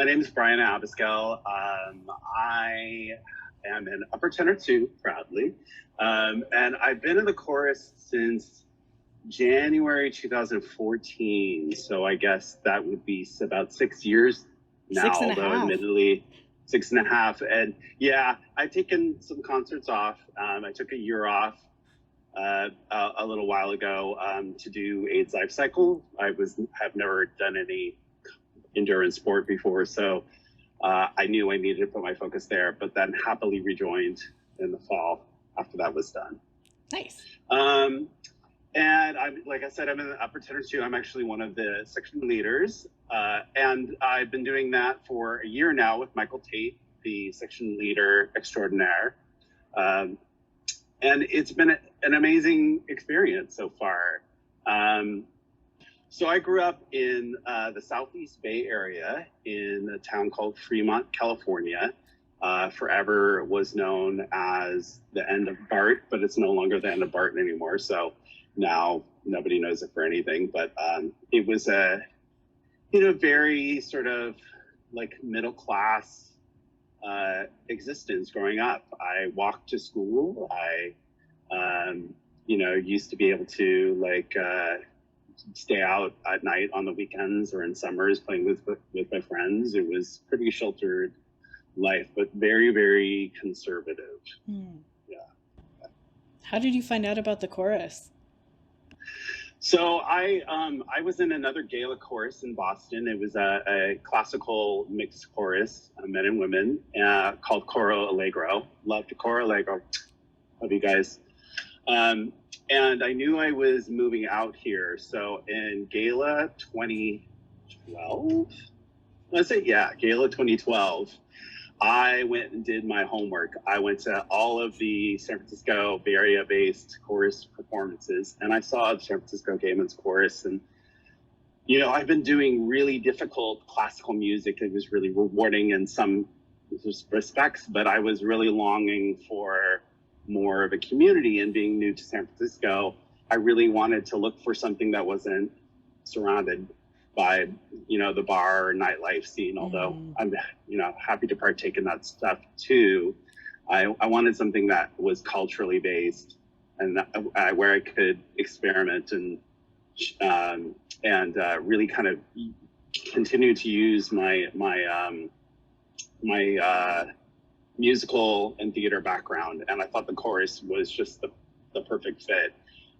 My name is Brian Abascal. I am an upper tenor too, proudly. And I've been in the chorus since January 2014. So I guess that would be about 6 years now, although admittedly 6.5. And yeah, I've taken some concerts off. I took a year off a little while ago to do AIDS Life Cycle. Have never done any endurance sport before, so I knew I needed to put my focus there, but then happily rejoined in the fall after that was done. Nice. And like I said, I'm in the upper tenor too. I'm actually one of the section leaders, and I've been doing that for a year now with Michael Tate, the section leader extraordinaire. And it's been an amazing experience so far. So I grew up in the Southeast Bay Area in a town called Fremont, California. Forever was known as the end of BART, but it's no longer the end of BART anymore. So now nobody knows it for anything. But it was a, very sort of like middle class existence growing up. I walked to school. I, used to be able to stay out at night on the weekends or in summers playing with my friends. It was pretty sheltered life, but very, very conservative. Yeah. How did you find out about the chorus? So I was in another gala chorus in Boston. It was a classical mixed chorus, men and women, called Coro Allegro. Love to Coro Allegro. Love you guys. And I knew I was moving out here. So in Gala 2012, Gala 2012, I went and did my homework. I went to all of the San Francisco Bay Area based chorus performances, and I saw the San Francisco Gay Men's Chorus. And, I've been doing really difficult classical music. It was really rewarding in some respects, but I was really longing for more of a community, and being new to San Francisco, I really wanted to look for something that wasn't surrounded by, the bar or nightlife scene, although I'm, happy to partake in that stuff too. I wanted something that was culturally based and where I could experiment and really kind of continue to use my musical and theater background, and I thought the chorus was just the perfect fit.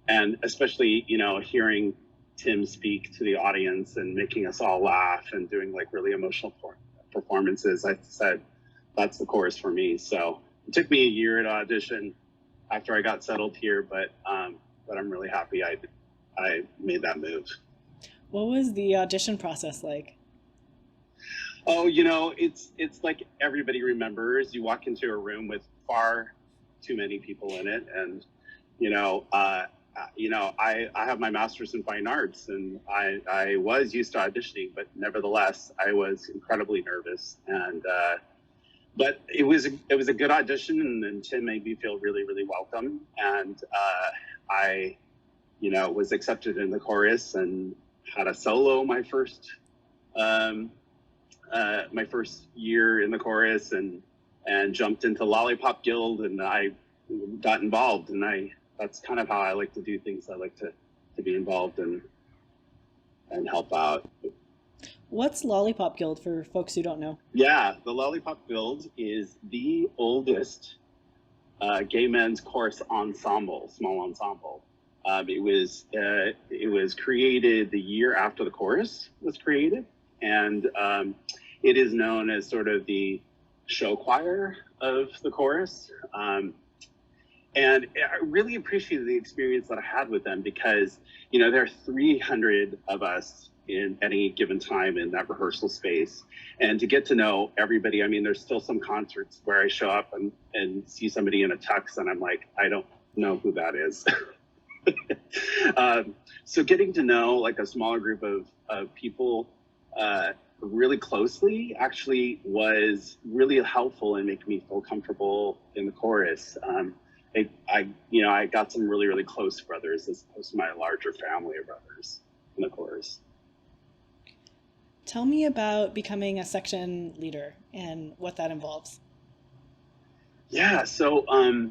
And especially, hearing Tim speak to the audience and making us all laugh and doing really emotional performances, I said, that's the chorus for me. So it took me a year to audition after I got settled here, but I'm really happy I made that move. What was the audition process like? Oh, it's like everybody remembers. You walk into a room with far too many people in it, and I have my master's in fine arts, and I was used to auditioning, but nevertheless, I was incredibly nervous. And but it was a good audition, and Tim made me feel really, really welcome. And I, was accepted in the chorus and had a solo my first year in the chorus, and jumped into Lollipop Guild, and I got involved, and that's kind of how I like to do things. I like to be involved and help out. What's Lollipop Guild for folks who don't know? Yeah, the Lollipop Guild is the oldest gay men's chorus ensemble, small ensemble. It was created the year after the chorus was created, and it is known as sort of the show choir of the chorus. And I really appreciated the experience that I had with them, because, there are 300 of us in any given time in that rehearsal space. And to get to know everybody, there's still some concerts where I show up and see somebody in a tux, and I'm like, I don't know who that is. So getting to know a smaller group of people really closely actually was really helpful in making me feel comfortable in the chorus. I got some really, really close brothers as opposed to my larger family of brothers in the chorus. Tell me about becoming a section leader and what that involves. Yeah, so I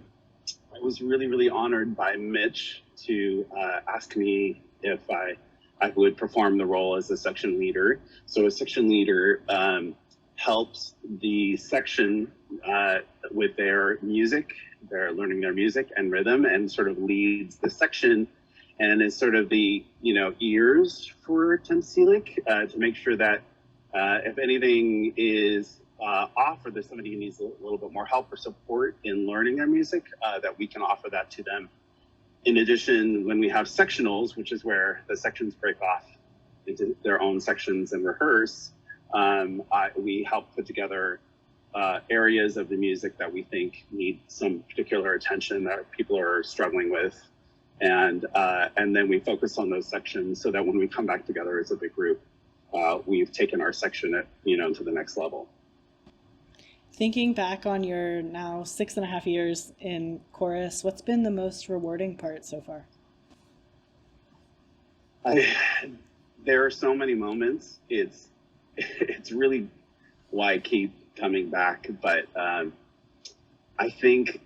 was really, really honored by Mitch to ask me if I would perform the role as a section leader. So a section leader helps the section with their music, they're learning their music and rhythm, and sort of leads the section and is sort of the ears for Tim Seelig to make sure that if anything is off or there's somebody who needs a little bit more help or support in learning their music, that we can offer that to them. In addition, when we have sectionals, which is where the sections break off into their own sections and rehearse, we help put together areas of the music that we think need some particular attention that people are struggling with. And then we focus on those sections so that when we come back together as a big group, we've taken our section to the next level. Thinking back on your now 6.5 years in chorus, what's been the most rewarding part so far? There are so many moments. It's really why I keep coming back. But I think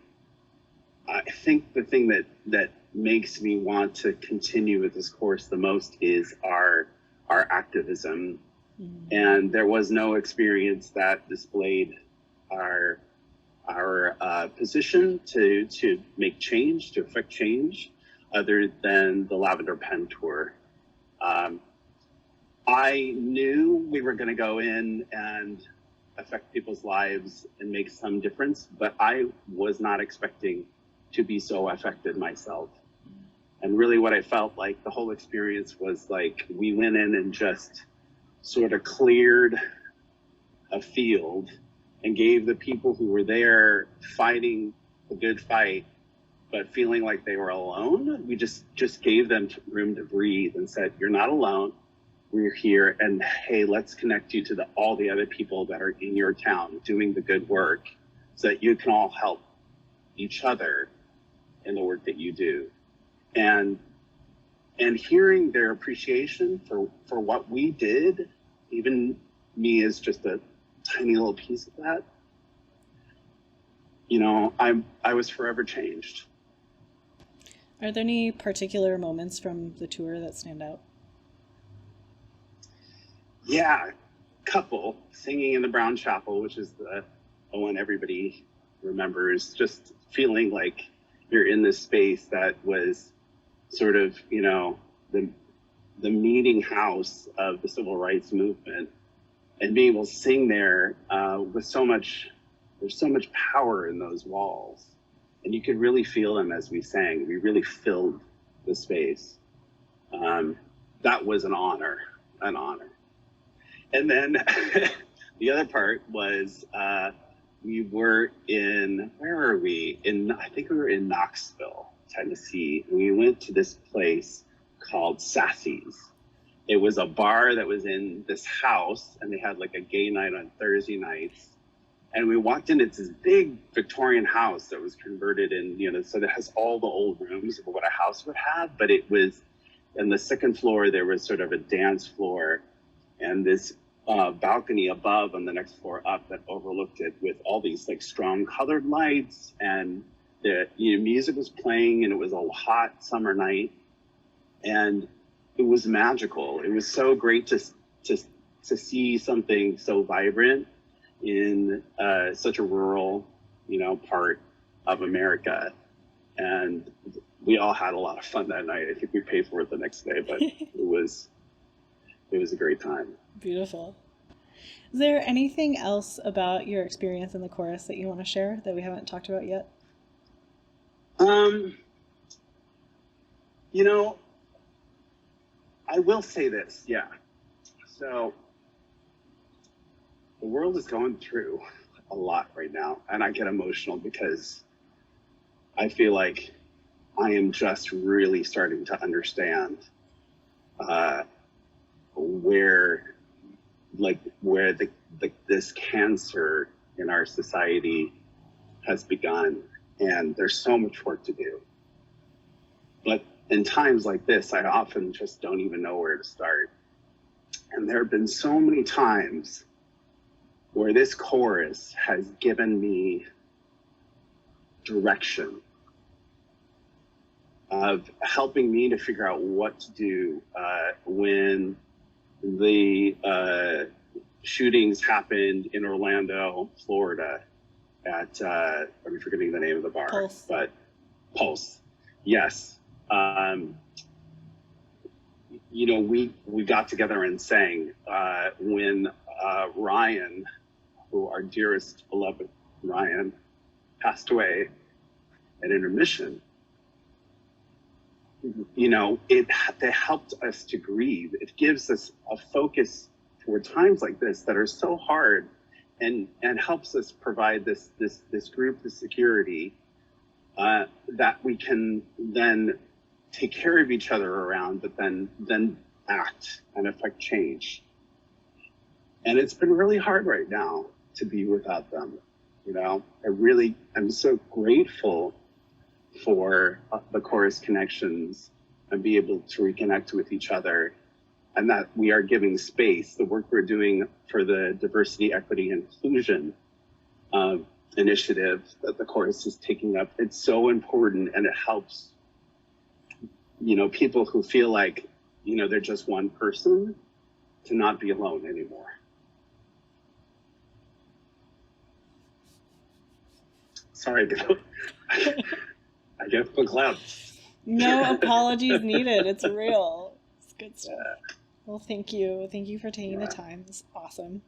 the thing that makes me want to continue with this course the most is our activism. Mm-hmm. And there was no experience that displayed our position to make change, to affect change, other than the Lavender Pen Tour. I knew we were going to go in and affect people's lives and make some difference, but I was not expecting to be so affected myself. And really what I felt like the whole experience was like we went in and just sort of cleared a field and gave the people who were there fighting a good fight, but feeling like they were alone. We just gave them room to breathe and said, you're not alone. We're here. And hey, let's connect you to all the other people that are in your town doing the good work so that you can all help each other in the work that you do. And hearing their appreciation for what we did, even me as just a tiny little piece of that, I was forever changed. Are there any particular moments from the tour that stand out? Yeah, couple. Singing in the Brown Chapel, which is the one everybody remembers, just feeling like you're in this space that was sort of, the meeting house of the civil rights movement, and being able to sing there with there's so much power in those walls, and you could really feel them as we sang. We really filled the space. That was an honor. And then the other part was we were in, where were we? I think we were in Knoxville, Tennessee. We went to this place called Sassy's. It was a bar that was in this house, and they had like a gay night on Thursday nights. And we walked in, it's this big Victorian house that was converted in, so that has all the old rooms of what a house would have, but it was, in the second floor, there was sort of a dance floor and this balcony above on the next floor up that overlooked it with all these like strong colored lights, and the music was playing, and it was a hot summer night, and it was magical. It was so great to see something so vibrant in such a rural, part of America. And we all had a lot of fun that night. I think we paid for it the next day, but it was a great time. Beautiful. Is there anything else about your experience in the chorus that you want to share that we haven't talked about yet? I will say this, yeah. So the world is going through a lot right now, and I get emotional because I feel like I am just really starting to understand where this cancer in our society has begun, and there's so much work to do. But in times like this, I often just don't even know where to start. And there have been so many times where this chorus has given me direction, of helping me to figure out what to do when the shootings happened in Orlando, Florida, at I'm forgetting the name of the bar, Pulse. but Pulse, yes. You know, we got together and sang when Ryan, who our dearest beloved Ryan, passed away at intermission. You know, they helped us to grieve. It gives us a focus for times like this that are so hard, and helps us provide this group, the security, that we can then take care of each other around, but then act and affect change. And it's been really hard right now to be without them. You know, I'm so grateful for the chorus connections and be able to reconnect with each other, and that we are giving space. The work we're doing for the diversity, equity, inclusion initiative that the chorus is taking up, it's so important, and it helps, you know, people who feel like, you know, they're just one person, to not be alone anymore. Sorry, I get the claps. No apologies needed. It's real. It's good stuff. Well, thank you. Thank you for taking the time. It's awesome.